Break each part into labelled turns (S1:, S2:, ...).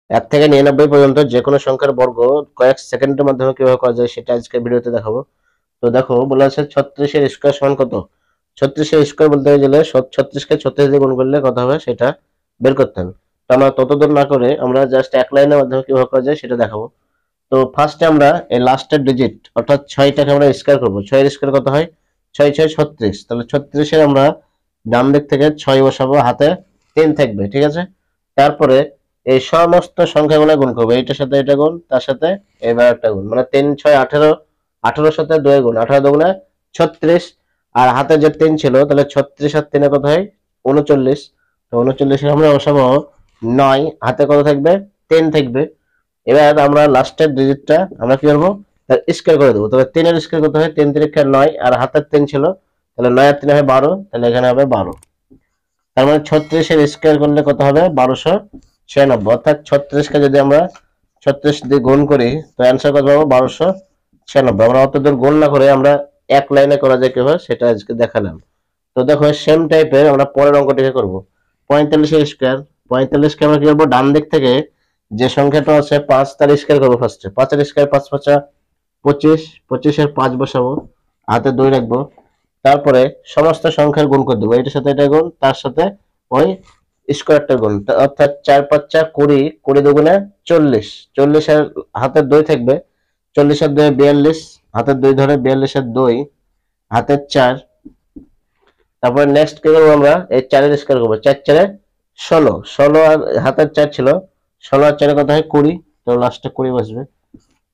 S1: 1 থেকে 99 পর্যন্ত যে কোনো সংখ্যার বর্গ কয়েক সেকেন্ডের মাধ্যমে কিভাবে করা যায় সেটা আজকে ভিডিওতে দেখাবো। তো দেখো বলা আছে 36 এর স্কয়ার সমান কত। 36 এর স্কয়ার বলতে গেলে 36 কে 36 দিয়ে গুণ করলে কত হবে সেটা বের করতে হবে। তো আমরা ততদূর না করে আমরা জাস্ট এক লাইনের মাধ্যমে কিভাবে করা যায় সেটা দেখাবো। তো ফার্স্টে আমরা এই লাস্টের ডিজিট অর্থাৎ 6টাকে আমরা স্কয়ার করব। 6 এর স্কয়ার কত হয়? 6 6 36। তাহলে 36 এর আমরা ডান দিক থেকে 6 বসাবো, হাতে 3 থাকবে, ঠিক আছে। তারপরে এই সমস্ত সংখ্যাগুলো গুণ করবো, এইটার সাথে এটা গুণ, তার সাথে এবার একটা গুণ, মানে 3 6 18, 18 সাথে 2 গুণ, 18 দুগুণে 36। আর হাতে যে 3 ছিল, তাহলে 36 আর 3 কত হয়? 39। তো 39 এর আমরা বসাবো 9, হাতে কত থাকবে? 3 থাকবে। এবার আমরা লাস্টের ডিজিটটা আমরা কি করবো? তার স্কয়ার করে দেবো। তবে 3 এর স্কয়ার কত হয়? 3 3 9, আর হাতের 3 ছিল, তাহলে 9 আর 3 হয় 12, তাহলে এখানে হবে 12। তার মানে 36 এর স্কয়ার করলে কত হবে? 1296। অর্থাৎ 36 কে যদি আমরা 36 দিয়ে গুণ করি তো অ্যান্সার কত পাবো? 1296। আমরা অতদূর গুণ না করে আমরা এক লাইনে করা যায় কিভাবে সেটা আজকে দেখালাম। তো দেখো সেম টাইপের আমরা পরের অঙ্কটিকে করব। 45 এর স্কয়ার। 45 কে আমরা কি করবো? ডান দিক থেকে যে সংখ্যাটা আছে 5, তার স্কয়ার করবো ফার্স্টে। 5 এর স্কয়ার 5 5 25, 25 এর 5 বসাবো, হাতে 2 রাখবো। তারপরে সমস্ত সংখ্যার গুণ করে দেবো, এটার সাথে এটা গুণ, তার সাথে ওই স্কোয়ারটা গুণ, অর্থাৎ 4 5 20, 20 দুগুণে 40, 40 এর হাতের 2 থাকবে, 40 এর 2 42, হাতের 2 ধরে 42 এর 2, হাতের 4। তারপরে নেক্সট কি করবো? আমরা এই 4 এর স্কয়ার করবো, 4 4 16, 16 আর হাতের 4 ছিল, 16 আর 4 কত হয়? 20, তো লাস্টে 20 বসবে।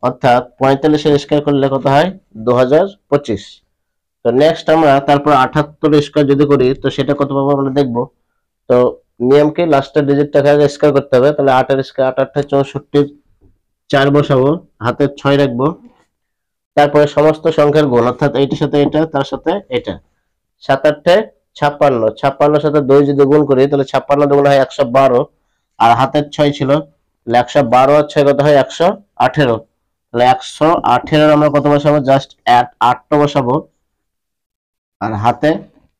S1: অর্থাৎ 45 এর স্কয়ার করলে কত হয়? 2025। তো নেক্সট আমরা তারপর 78 স্কয়ার যদি করি তো সেটা কত পাবো আমরা দেখবো। তো নিয়ম কি? লাস্টের ডিজিটটাকে আগে স্কয়ার করতে হবে। তাহলে 8 এর স্কয়ার 8 8 64, 4 বসাবো, হাতে 6 রাখবো। তারপরে সমস্ত সংখ্যার গুণ, অর্থাৎ এইটার সাথে এটা, তার সাথে এটা। 7 8 56, 56 সাথে 2 যদি গুণ করি তাহলে 56 দুগুণ হয় 112, আর হাতের 6 ছিল, তাহলে 112 আর 6 কত হয়? 118। তাহলে 118 আমরা কত বসাবো? জাস্ট 8 বসাবো, আর হাতে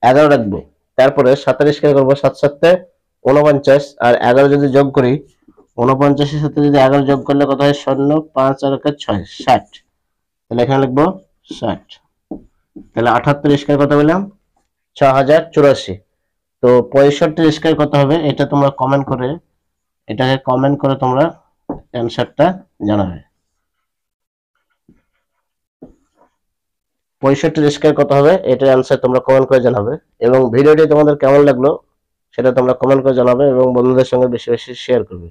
S1: 11 রাখবো। তারপরে 7 স্কয়ার করবো, 7 7 49, আর 11 যদি যোগ করি, 49 এর সাথে যদি 11 যোগ করলে কত হয়? শূন্য, 5 আর 6 60। তাহলে এখানে লিখবো 60। তাহলে 78 স্কয়ার কত পেলাম? 6084। তো 65 স্কয়ার কত হবে এটা তোমরা কমেন্ট করে, এটাকে কমেন্ট করে তোমরা অ্যান্সারটা জানাবে। 65 স্কয়ার কত হবে এটার অ্যান্সার তোমরা কমেন্ট করে জানাবে। এবং ভিডিওটি তোমাদের কেমন লাগলো সেটা তোমরা কমেন্ট করে জানাবে, এবং বন্ধুদের সঙ্গে বেশি বেশি শেয়ার করবে।